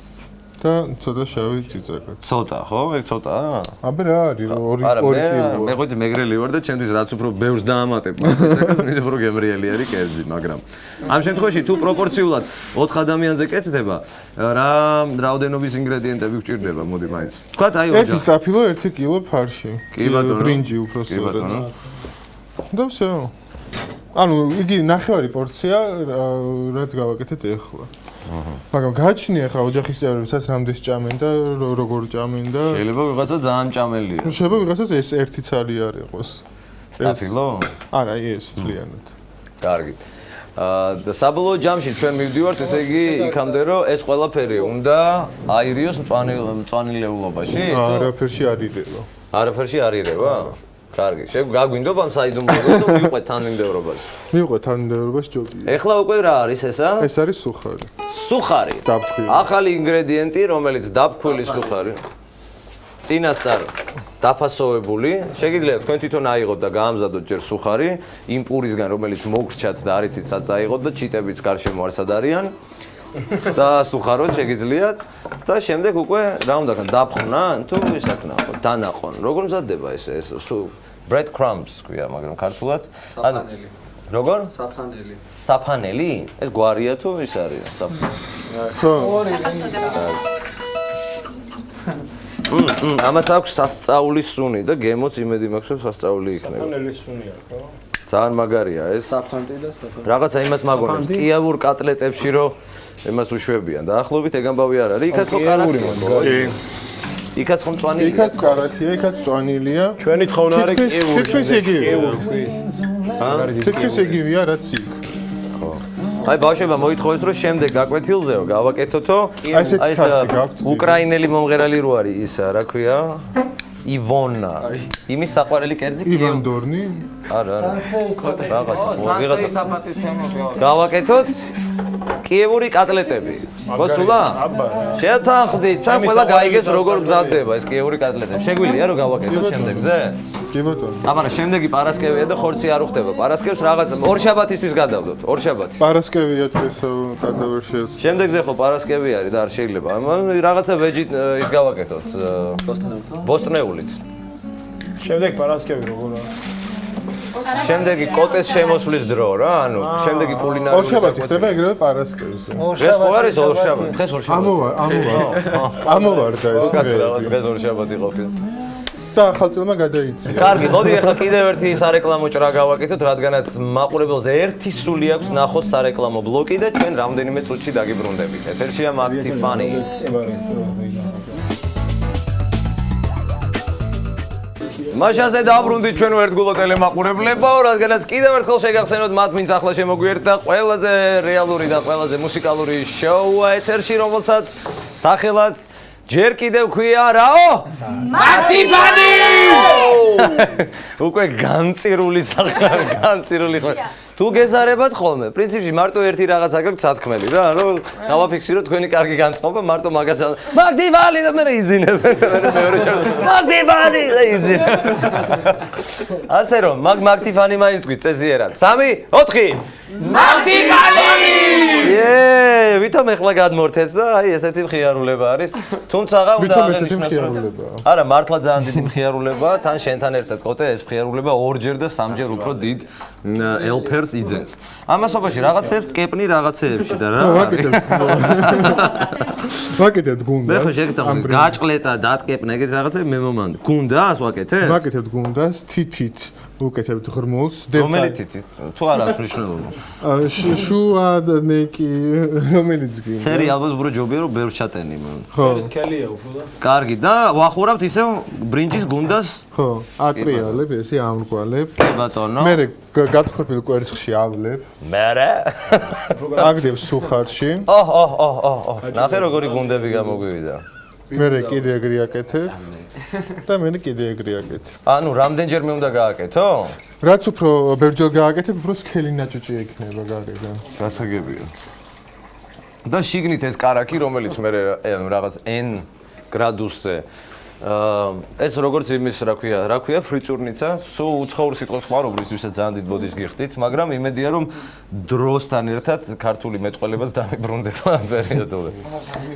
და ცოტა შავი წიწაკა. ცოტა, ხო? ეგ ცოტაა? აბა რა არის? ორი კილო. მე ხოთი მეგრელი ვარ და ჩემთვის რაც უფრო ბევრს დაამატებ წიწაკას, მით უფრო გემრიელი არის კერძი, მაგრამ ამ შემთხვევაში თუ პროპორციულად 4 ადამიანზე კეთდება, რა რაოდენობის ინგრედიენტები გვჭირდება, მოდი მაინც. თქვათ აი ერთი სტაფილო 1 კილო ფარში. კი ბატონო. ბრინჯი უფრო სწორად. და всё. ანუ იგი ნახევარი პორცია რაც გავაკეთეთ ახლა. მაგრამ გაჩნია ხა ოჯახის წევრებსაც რამდენს ჭამენ და როგორ ჭამენ და შეიძლება ვიღაცა ძალიან ჭამელია. შეიძლება ვიღაცას ეს ერთი ცალი არ იყოს. სტაფილო? არა, ეს ფლიანად. კარგი. და საბოლოო ჯამში ჩვენ მივდივართ, ესე იგი, იქამდე რომ ეს ყველაფერი უნდა აირიოს მწვანილეულობაში. არაფერში არ ირევა. არაფერში არ ირევა? კარგი. გაგვინდობა ამ საიდუმლოებას და მივყვეთ თანმიმდევრობას. მივყვეთ თანმიმდევრობას ჯობია. ეხლა უკვე რა არის ესა? ეს არის სუხარი. სუხარი. დაფხვილი. ახალი ინგრედიენტი, რომელიც დაფხვილი სუხარი. წინასწარ დაფასოვებული. შეგიძლიათ თქვენ თვითონ აიღოთ და გაამზადოთ ჯერ სუხარი იმ პურისგან, რომელიც მოგრჩათ და არ იცით სად წაიღოთ და ჩიტებიც გარშემო არ სად არიან. და სუხაროთ შეგიძლიათ და შემდეგ უკვე რა უნდა გქონდეთ დაფხნა თუ ისაკნახოთ დანაყონ როგორ მზადდება ესე ეს bread crumbs ქვია მაგრამ ქართულად ანუ როგორ საფანელი საფანელი ეს გვარია თუ ის არის ხო ამას აქვს სასწაულის სუნი და გემოც იმედი მაქვს რომ სასწაული იქნება საფანელი სუნია ხო ძალიან მაგარია ეს საფანტი და საფანელი რაღაცა იმას მაგონებს კიავურ კატლეტებში რომ იმას უშვებიან და ახლობით ეგ ამბავი არ არის იქაც ხო კარაქია იქაც ხო მწვანილია იქაც კარაქია იქაც მწვანილია ჩვენი თხოვნა არის თითქმის იგივეა თითქმის იგივეა რაც იქ ხო აი ბავშვებმა მოითხოვეს რომ შემდეგ გაკვეთილზეო გავაკეთოთო. აი ესეთი ხასი გაქვთ. უკრაინელი მომღერალი რო არის ისა, რა ქვია? ივონა. იმის საყვარელი კერძი კი. ივან დორნი. არა. ვიღაცა. გავაკეთოთ კიევური კატლეტები. გოსულა? შეთანხმდით, თან ყველა გაიგებს როგორ მზადდება ეს კიევური კატლეტები. შეგვიძლია რომ გავაკეთოთ შემდეგზე? კი ბატონო. აბარა შემდეგი პარასკევია და ხორცი არ უხდება. პარასკევს რაღაცა ორ შაბათისთვის გადავდოთ. ორ შაბათი. პარასკევია დღეს გადავერ შეეძლო. შემდეგზე ხო პარასკევი არის და არ შეიძლება. რაღაცა ვეჯი ის გავაკეთოთ. ბოსტნეულით. შემდეგ პარასკევი როგორია? შემდეგი კოტეს შემოსვლის დრო რა, ანუ შემდეგი კულინარიული. ორ შაბათი ხდება ეგრევე პარასკევზე. დღეს ხო არის ორ შაბათი? დღეს ორ შაბათი. ამოვარ და ეს დღეს ორ შაბათი ყოფილა. სახელმწიფომა გადაიწია. კარგი, მოდი ახლა კიდევ ერთი სარეკლამო ჭრა გავაკეთოთ, რადგანაც მაყურებელს ერთი სული აქვს ნახოს სარეკლამო ბლოკი და ჩვენ რამდენიმე წუთში დაგიბრუნდებით. ეთერშია მაგთი ფანი. მაშასე დაბრუნდით ჩვენ ერთგულო ტელემაყურებლებო, რადგანაც კიდევ ერთხელ შეგახსენოთ მათ, ვინც ახლა შემოგვიერთდა ყველაზე რეალური და ყველაზე მუსიკალური შოუ ეთერში, რომელსაც სახელად ჯერ კიდევ ქვია რაო? მარტიფანი! უკვე განწირული განწირული ხო. თუ გეზარებათ ხოლმე, პრინციპში მარტო ერთი რაღაცა გაქვთ სათქმელი რა, რომ დავაფიქსიროთ თქვენი კარგი განწყობა, მარტო მაგას მარტიფანი და მე იზინებენ, მეორე შორს მარტიფანი და იზინებენ. ასე რომ, მარტიფანი მაინც თქვით წესიერად. 3, 4 მარტიფანი! ვითომ ეხლა გადმორთეთ და აი ესეთი მხიარულება არის. თუმცა უნდა აღინიშნოს რომ არა, მართლა ძალიან დიდი მხიარულებაა, თან შენთან ერთად კოტე ეს მხიარულება ორჯერ და სამჯერ უფრო დიდ ელფერს იძენს. ამასობაში რაღაცებს კეპნი რაღაცეებში და რა. ვაკეთებთ გუნდას. მე ხო შეგიტყვი, გაჭყლეტა, დატკეპნა, ეგეთ რაღაცები მე მომანდ. გუნდას ვაკეთებ? ვაკეთებთ გუნდას, თითით უკეთებთ ღრმულს. რომელი თითით? თუ არ აქვს მნიშვნელობა. შუა და ნეკი, რომელიც კი. ცერი ალბათ უფრო ჯობია რომ ბევრ ჩატენი. ხო. ეს ქელია უფრო და. კარგი და ვახურავთ ისევ ბრინჯის გუნდას? ხო, ატრიალებ, ესე ამრგვალებ. ბატონო. მე გაწყვეტილ კვერცხში ავლებ. მერე? აგდებ სუხარში. ნახე როგორი გუნდები გამოგვივიდა. მერე კიდე ეგრე აკეთებ და მე კიდე ეგრე აკეთებ. ანუ რამდენჯერ მე უნდა გააკეთო? რაც უფრო ბერჯერ გააკეთებ, უფრო სქელი ნაჭუჭი ექნება გარედან. გასაგებია. და შიგნით ეს კარაკი, რომელიც მე რაღაც n გრადუსზე ეს როგორც იმის რა ქვია, ფრიწურნიცა, სულ უცხოურ სიტყვას ხმარობ, ისაც ძალიან დიდ ბოდის გიხდით, მაგრამ იმედია რომ დროსთან ერთად ქართული მეტყველებაც დამიბრუნდება ამ პერიოდში.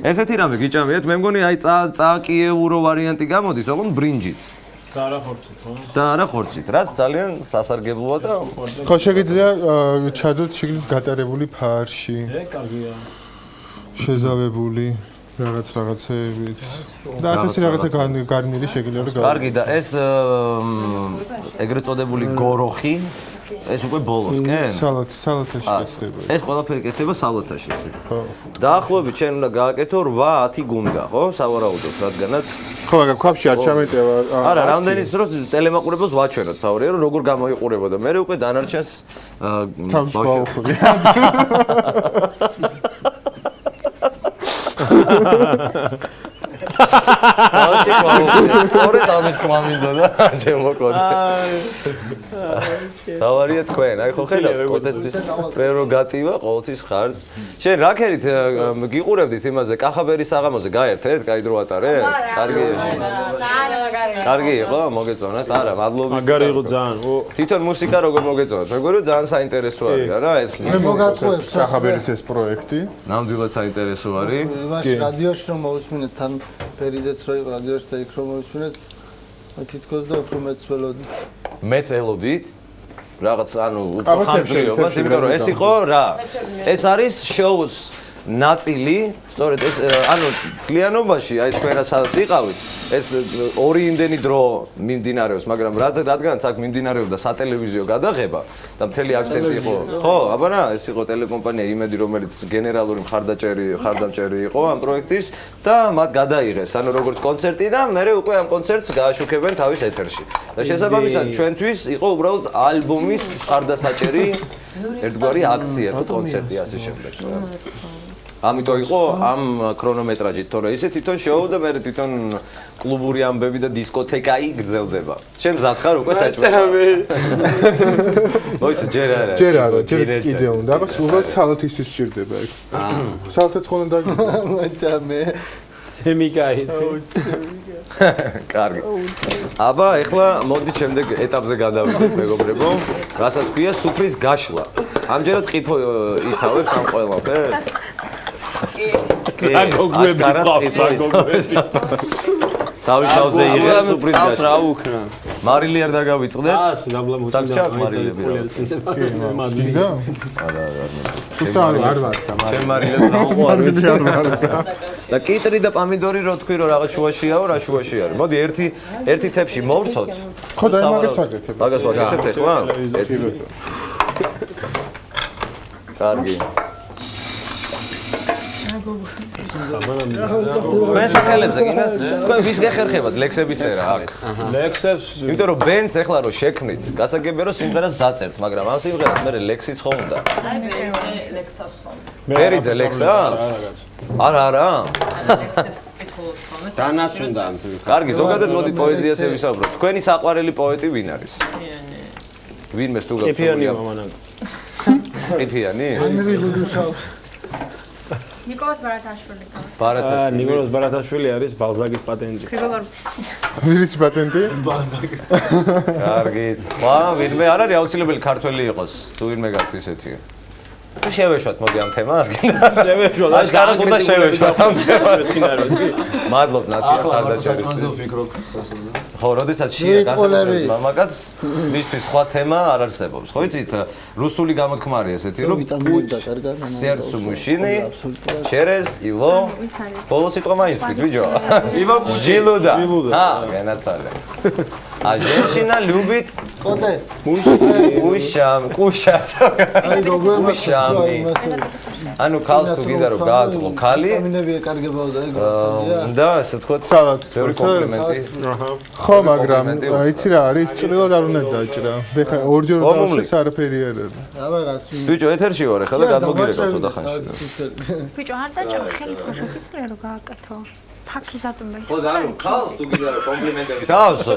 ესეთი რამე გიჭამიათ, მე მგონი აი წაკიევურო ვარიანტი გამოდის, ოღონდ ბრინჯით. და არა ხორცით, ხო? და არა ხორცით, რაც ძალიან სასარგებლოა და ხო, შეგიძლია ჩადოთ შეგიძლიათ გატარებული ფარში. კარგია. შეზავებული რაღაცეებით. და ათასი რაღაცა გარნიერი შეგიძლია რომ კარგი და ეს ეგრეთ წოდებული გოროხი ეს უკვე ბოლოს, კი? სალათაში გასება. ეს ყველაფერი კეთდება სალათაში. ხო. დაახლოებით ჩვენ უნდა გააკეთო 8-10 გუნდა, ხო? სავარაუდოდ, რადგანაც ხო, მაგ ქვაბში არ ჩამეტევა. არა, რამდენის დროს ტელემაყურებელს ვაჩვენოთ, თავრია რომ როგორ გამოიყურებოდა. მე უკვე დანარჩენს ბავშვი. სწორედ ამის თქმა მინდა და ჩემო კოდე. დავარია თქვენ, აი ხო ხედავთ კოდეს პრეროგატივა ყოველთვის ხარ. შენ რა ქერით გიყურებდით იმაზე კახაბერის საღამოზე გაერთეთ, კაი დრო ატარეთ? კარგი. კარგი იყო, მოგეწონათ? არა, მადლობა. მაგარი იყო ძალიან. თვითონ მუსიკა როგორ მოგეწონათ? მეგონი ძალიან საინტერესო არის რა, ეს მე მოგაწყვეტს კახაბერის ეს პროექტი. ნამდვილად საინტერესო არის. იმაში რადიოში რომ მოვისმინეთ თან ფერიდეც რო იყო რადიოში და იქ რომ მოვისმინეთ თითქოს და უფრო მეც ველოდით. მეც ელოდით? რაღაც ანუ უფრო ხანძრიობას, იმიტომ რომ ეს იყო რა? ეს არის შოუს ნაწილი, სწორედ ეს ანუ თლიანობაში აი თქვენ სადაც იყავით, ეს ორი იმდენი დრო მიმდინარეობს, მაგრამ რადგანაც აქ მიმდინარეობდა სატელევიზიო გადაღება და მთელი აქცენტი იყო, ხო, აბანა, ეს იყო ტელეკომპანია იმედი, რომელიც გენერალური მხარდამჭერი იყო ამ პროექტის და მათ გადაიღეს, ანუ როგორც კონცერტი და მე უკვე ამ კონცერტს გააშუქებენ თავის ეთერში. და შესაბამისად ჩვენთვის იყო უბრალოდ ალბომის მხარდასაჭერი ერთგვარი აქცია თუ კონცერტი ასე შემდეგ. ამიტომ იყო ამ ქრონომეტრაჟით, თორე ისე თვითონ შოუ და მე თვითონ კლუბური ამბები და დისკოთეკაი გრძელდება. შენ მზად ხარ უკვე საჭმელად? მოიცა ჯერ არა. ჯერ არა, ჯერ კიდე უნდა, აბა უბრალოდ სალათის სჭირდება ეგ. სალათაც ხომ უნდა მოიცა მე სემიკაი. კარგი. აბა ეხლა მოდით შემდეგ ეტაპზე გადავიდეთ მეგობრებო. რასაც ქვია სუფრის გაშლა. ამჯერად ყიფო ითავებს ამ ყველაფერს? გოგოები ყავს, გოგოები. თავისთავზე იღებს სუფრის რა გაშლა. უკრა. მარილი არ დაგავიწყდეთ? ნაბლა დაგჭამ მარილები. გინდა? სუსტარი არ ვარ და ჩემ მარილებს რა უყო არ ვიცი. არ ვარ და და კიტრი და პამიდორი რო თქვი რომ რაღაც შუაშიაო, რა შუაში არის. მოდი ერთი თეფში მოვრთოთ. ხო და იმაგას ვაკეთებ. მაგას ვაკეთებთ ეხლა? ერთი. კარგი. მე სახელებზე გინდა? თქვენ ვის გეხერხებათ ლექსების წერა აქ? ლექსებს იმიტომ რომ ბენდს ეხლა რო შექმნით, გასაგებია რომ სიმღერას დაწერთ, მაგრამ ამ სიმღერას მე ლექსიც ხო უნდა. აი მე ლექსავს ხომ. მერიძე ლექსა? არა. დანაც უნდა ამ კარგი, ზოგადად მოდი პოეზიაზე ვისაუბროთ. თქვენი საყვარელი პოეტი ვინ არის? ვინმე თუ გაქვს? ეფიანი მამანა. ეფიანი? ნიკოლას ბარათაშვილი. ბარათაშვილი. ნიკოლას ბარათაშვილი არის ბალზაკის პატენტი. ვირის პატენტი? კარგი. სხვა ვინმე არ არის აუცილებელი ქართველი იყოს. თუ ვინმე გაქვს ისეთი. თუ შევეშვათ მოდი ამ თემას. შევეშვათ. აშკარად უნდა შევეშვათ ამ თემას. მადლობ ნათია ხარდაჭერის. ხო, როდესაც შეა გასაგებია მამაკაც, მისთვის სხვა თემა არ არსებობს. ხო იცით, რუსული გამოთქმარი ესეთი რომ სერცუ მუშინი, через его ბოლო სიტყვა მაინც ვიჯო. ივო жилуда. ჰა, განაცალე. А женщина любит кушать. აი გოგოებმა ანუ ქალს თუ გინდა რომ გააწყო ქალი, ამინებია კარგებაო და ეგ და ასე თქვა სალათს ბევრი კომპლიმენტი. ხო, მაგრამ იცი რა არის, ჭრილად არ უნდა დაჭრა. ხა ორჯერ დავშეს არაფერი არ არის. აბა რას ბიჭო, ეთერში ვარ ახლა და გადმოგირეკავ ცოტა ხანში. ბიჭო, არ დაჭამ ხელი ხოშო გიწლია რომ გააკეთო. ფაქიზატუმე ის. ხო და ანუ ქალს თუ გინდა რომ კომპლიმენტები გაავსო.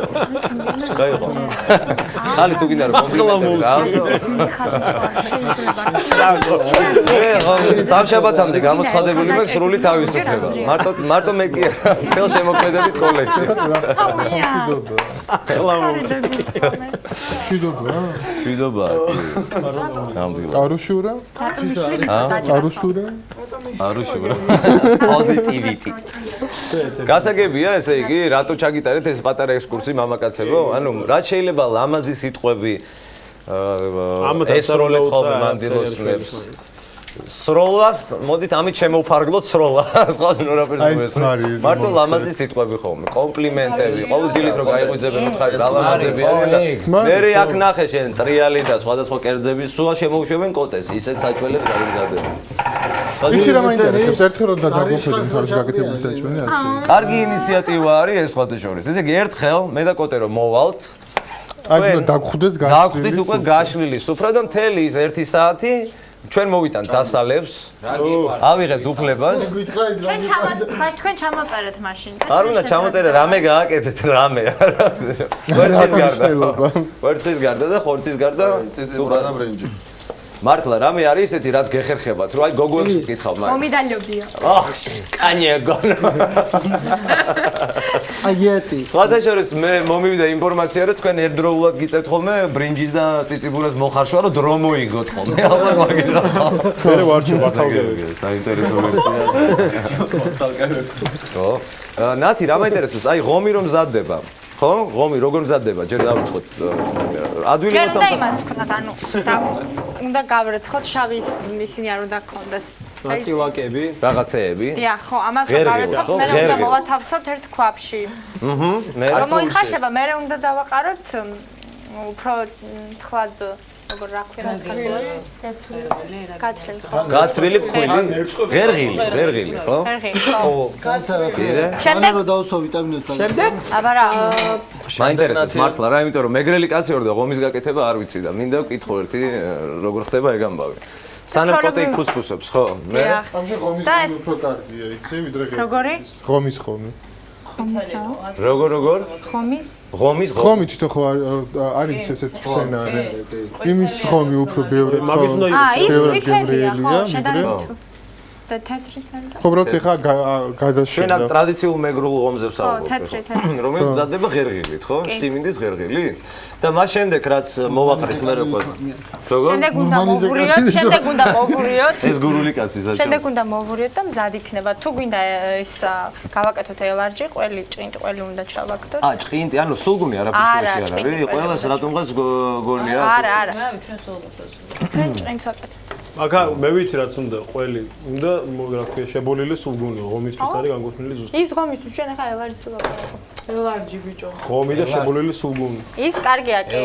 გაიყო. ხალი თუ გინდა რომ კომპლიმენტები გაავსო. სამშაბათამდე გამოცხადებული მაქვს სრული თავისუფლება. მარტო მე კი არა. თელ შემოქმედებით კოლექტივი. შვიდობა. შვიდობა. ნამდვილად. არუშურა? არუშურა? არუშურა. პოზიტივიტი. გასაგებია ესე იგი, რატო ჩაგიტარეთ ეს პატარა ექსკურსი მამაკაცებო? ანუ რაც შეიძლება ლამაზი სიტყვები ესროლეთ ხოლმე მანდილოსნებს. სროლას, მოდით ამით შემოვფარგლოთ სროლას, ხოს ნორაფერს მოესწრო. მარტო ლამაზი სიტყვები ხოლმე, კომპლიმენტები, ყოველდღიურად რო გაიღვიძებენ უთხარი და ლამაზები არიან და მე აქ ნახე შენ ტრიალი და სხვადასხვა კერძების სულა შემოუშვებენ კოტეს, ისეთ საჭველებს გაიმზადებენ. იცი რა მაინტერესებს, ერთხელ რომ დაგუხედე თავის გაკეთებული საჭმელი არის. კარგი ინიციატივა არის ეს სხვათა შორის. ესე იგი ერთხელ მე და კოტე რომ მოვალთ, აი დაგხვდეს გავხდით უკვე გაშლილი სუფრა და მთელი ის 1 საათი ჩვენ მოვიტანთ დასალებს, ავიღეთ უფლებას. თქვენ ჩამოწერეთ მაშინ და არ უნდა ჩამოწერე რამე გააკეთეთ რამე. ვერცხლის გარდა და ხორცის გარდა წიწილბრანა ბრენჯი. მართლა რამე არის ესეთი რაც გეხერხებათ, რომ აი გოგოებს ვკითხავ მაგრამ. მომიდალიობია. ახ, კანიეგო. აგიეთი. სხვათა შორის მე მომივიდა ინფორმაცია რომ თქვენ ერთდროულად გიწევთ ხოლმე ბრინჯის და წიწიბურას მოხარშვა რომ დრო მოიგოთ ხოლმე. ალბათ მაგითხრა. მე ვარჩი ბაცალგები. საინტერესო ვერსია. ხო. ნათი რა მაინტერესებს? აი ღომი რომ მზადდება. ხო? ღომი როგორ მზადდება? ჯერ დავიწყოთ. ადვილი ჯერ უნდა მოსამსახურე. იმას ვქნათ, ანუ უნდა გავრეცხოთ შავი ისინი არ უნდა გქონდეს. ნაწილაკები. რაღაცეები. დიახ, ხო, ამას ღერღი, გავრეცხოთ, ხო, მე უნდა ღერღი. მოვათავსოთ ერთ ქვაბში. მე რომ მოიხარშება, მე უნდა დავაყაროთ უფრო თხლად როგორ რა ქვია გაცრილი ხო გაცრილი ფქვილი ღერღილი ხო ღერღილი ხო განსაკუთრებით შემდეგ რომ დავუსვა ვიტამინებს შემდეგ აბა რა მაინტერესებს მართლა რა იმიტომ რომ მეგრელი კაცი ვარ და ღომის გაკეთება არ ვიცი და მინდა ვკითხო ერთი როგორ ხდება ეგ ამბავი სანამ პოტე ფუსფუსობს ხო მე ამჟე ღომის ხომი უფრო კარგია იცი ვიდრე როგორი ღომის ხომი როგორ ღომის ხომი თვითონ ხო არის ესეთი სცენარი იმის ხომი უფრო ბევრი მაგის უნდა ის ბევრი ვიქებია ხო გემრიელია შედარებით და თეთრი თეთრი ხო უბრალოდ ეხა ჩვენ გადაშენა აქ ტრადიციულ მეგრულ ღომზებს თეთრი ავიღოთ რომელიც მზადდება ღერღილით ხო სიმინდის ღერღილით და მას შემდეგ რაც მოვაყრით მე როგორ შემდეგ უნდა მოვურიოთ ეს გურული კაცი საჭირო შემდეგ უნდა მოვურიოთ და მზად იქნება თუ გვინდა ის გავაკეთოთ ელარჯი ყველი ჭყინტი ყველი უნდა ჩავაკეთოთ ჭყინტი ანუ სულგუნი არაფერს არ არის ყველას რატომღაც გონია არა ჩვენ ჭყინტს ვაკეთებთ აკა მე ვიცი რაც უნდა ყველი უნდა რა ქვია შებოლილი სულგუნი ღომისთვის არის განკუთვნილი ზუსტად ის ღომისთვის ჩვენ ახლა ელარჯს ვაკეთებთ ელარჯი ბიჭო ღომი და შებოლილი სულგუნი ის კარგია კი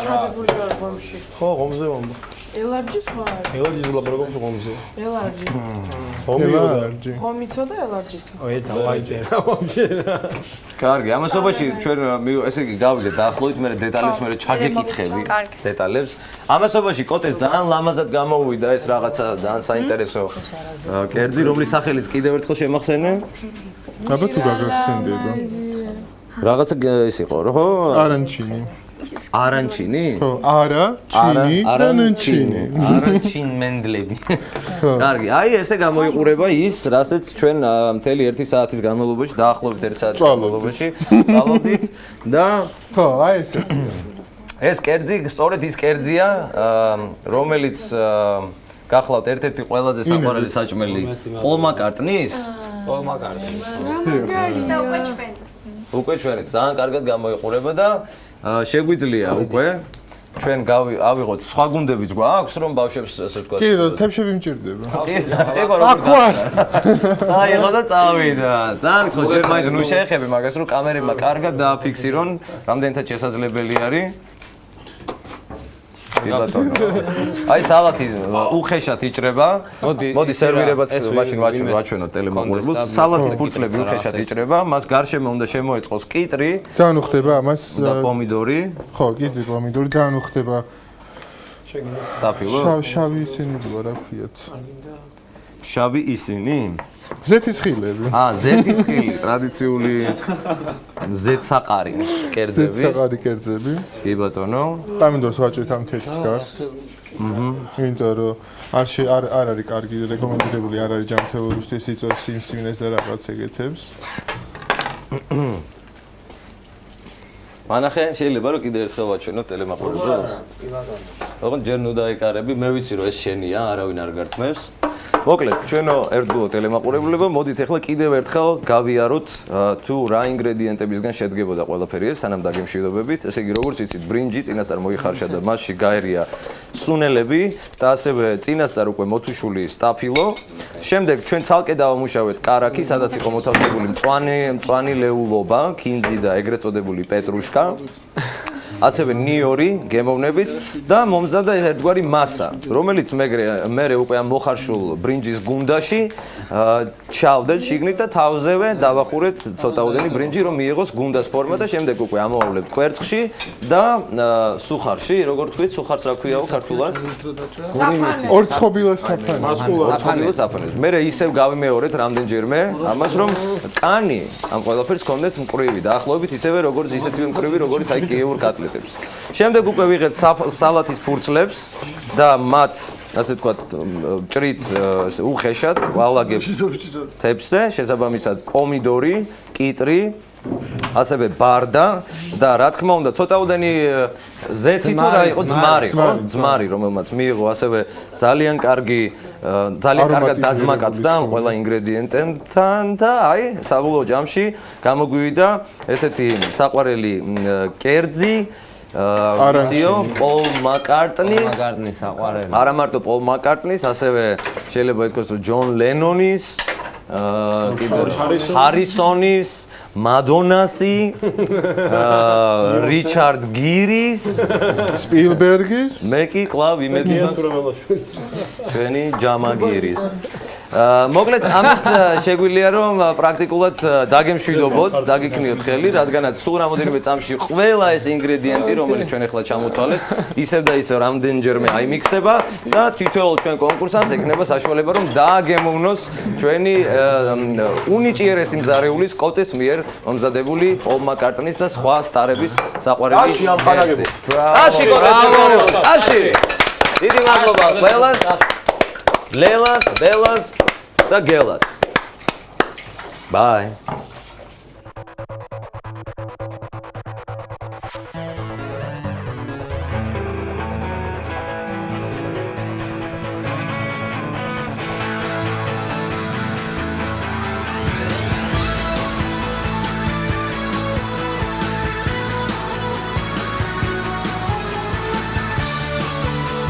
ჩადებული ვარ ღომში ხო ღომზე ვამბობ ელარჯი სხვა არის ელარჯის ლაპარაკობს ღომზე ელარჯი ელარჯი ღომიცო და ელარჯიცო აი დავაიჯერა ვამშე კარგი ამასობაში ჩვენ ესე იგი გავიდეთ დაახლოებით მე დეტალებს მე ჩაგეკითხები დეტალებს ამასობაში კოტეს ძალიან ლამაზად გამოუვიდა ეს რაღაცა ძალიან საინტერესო კერძი რომლის სახელიც კიდევ ერთხელ შემახსენე აბა თუ გაგახსენდება რაღაცა ის იყო ხო არანჩინი არანჩინი ხო არანჩინი არანჩინმენდლები კარგი აი ესე გამოიყურება ის რასაც ჩვენ მთელი 1 საათის განმავლობაში დაახლოებით 1 საათის განმავლობაში წავავდით და ხო აი ესე ეს კერძი სწორედ ის კერძია რომელიც გახლავთ ერთ-ერთი ყველაზე საყვარელი საჭმელი პოლ მაკარტნის უკვე ჩვენიც ძალიან კარგად გამოიყურება და შეგვიძლია უკვე ჩვენ ავიღოთ სხვა გუნდებიც გვაქვს რომ ბავშვებს ასე ვთქვათ კი რომ თემშები მჭირდება ეხლა როგორ აიღო და წავიდა ძალიან ხო ჯერ მაინც ნუ შეეხები მაგას რომ კამერებმა კარგად დააფიქსირონ რამდენთან შესაძლებელი არის აი სალათი უხეშად იჭრება. მოდი სერვირებაც მაშინ ვაჩვენოთ ტელემოყურებელს. სალათის ფურცლები უხეშად იჭრება, მას გარშემო უნდა შემოეწყოს კიტრი. ძალიან უხდება ამას და პომიდორი. ხო, კიტრი, პომიდორი ძალიან უხდება. სტაფილო. შავი ისინი რა ქვიათ. შავი ისინი? ზეთის ხილები. ზეთის ხილი, ტრადიციული ზეთსაყარი კერძები. ზეთსაყარი კერძები. კი ბატონო. პომიდორს ვაჭრით ამ თეთრ გარს. იმიტომ რომ არ არის კარგი რეკომენდებული არ არის ჯანმრთელობისთვის იწვევს სიმსივნეს და რაღაც ეგეთებს. მანახე შეიძლება რომ კიდევ ერთხელ ვაჩვენოთ ტელემაყურებელს. კი ბატონო. ოღონდ ჯერ ნუ დაეკარები, მე ვიცი რომ ეს შენია, არავინ არ გართმევს. მოკლედ, ჩვენო ერთგულო ტელემაყურებლებო, მოდით ახლა კიდევ ერთხელ გავიაროთ თუ რა ინგრედიენტებისგან შედგებოდა ყველაფერი ეს, სანამ დაგემშვიდობებით. ესე იგი, როგორც იცით, ბრინჯი წინასწარ მოიხარშა და მასში გაერია სუნელები და ასევე წინასწარ უკვე მოთუშული სტაფილო. შემდეგ ჩვენ ცალკე დავამუშავეთ კარაქი, სადაც იყო მოთავსებული მწვანე ლეულობა, ქინძი და ეგრეთ წოდებული პეტრუშკა. ასევე ნიორი გემოვნებით და მომზადა ერთგვარი მასა, რომელიც მერე უკვე ამ მოხარშულ ბრინჯის გუნდაში ჩავდეთ შიგნით და თავზევე დავახურეთ ცოტაოდენი ბრინჯი, რომ მიიღოს გუნდას ფორმა და შემდეგ უკვე ამოვავლებთ კვერცხში და სუხარში, როგორ თქვით, სუხარს რა ქვიაო ქართულად? ორცხობილას საფანი. ორცხობილას საფანი. მერე ისევ გავიმეორეთ რამდენჯერმე, ამას რომ კანი ამ ყველაფერს ჰქონდეს მკვრივი, დაახლოებით ისევე როგორც ისეთივე მკვრივი, როგორც აი კიეურ კატლეტს. შემდეგ უკვე ვიღებთ სალათის ფურცლებს და მათ, ასე ვთქვათ, ჭრით უხეშად ვალაგებთ თეფსზე, შესაბამისად პომიდორი, კიტრი, ასევე ბარდა და რა თქმა უნდა, ცოტაოდენი ზეთი თუ რა იყო ძმარი, ხო? ძმარი, რომელმაც მიიღო ასევე ძალიან კარგად დაძმაკაცდა ამ ყველა ინგრედიენტთან და აი, საბოლოო ჯამში გამოგვივიდა ესეთი საყვარელი კერძი ისიო პოლ მაკარტნის საყვარელი. არა მარტო პოლ მაკარტნის, ასევე შეიძლება ითქვას, რომ ჯონ ლენონის ჰარისონის, მადონასი, რიჩარდ გირის, სპილბერგის, მე კი კლავ იმედია ჩვენი ჯამა გირის. მოკლედ ამით შეგვიძლია რომ პრაქტიკულად დაგემშვიდობოთ, დაგიქნიოთ ხელი, რადგანაც სულ რამოდენიმე წამში ყველა ეს ინგრედიენტი, რომელიც ჩვენ ახლა ჩამოთვალეთ, ისევ და ისევ რამდენჯერმე აიმიქსება და თითოეულ ჩვენ კონკურსანტს ექნება საშუალება რომ დააგემოვნოს ჩვენი უნიჭიერესი მზარეული სკოტის მიერ მომზადებული პოლ მაკარტნის და სხვა სტარების საყვარელი. ტაში ამყარაგებო. ტაში გორებო, ტაში. დიდი მადლობა ყველას. ლელას, ბელას და გელას. Bye.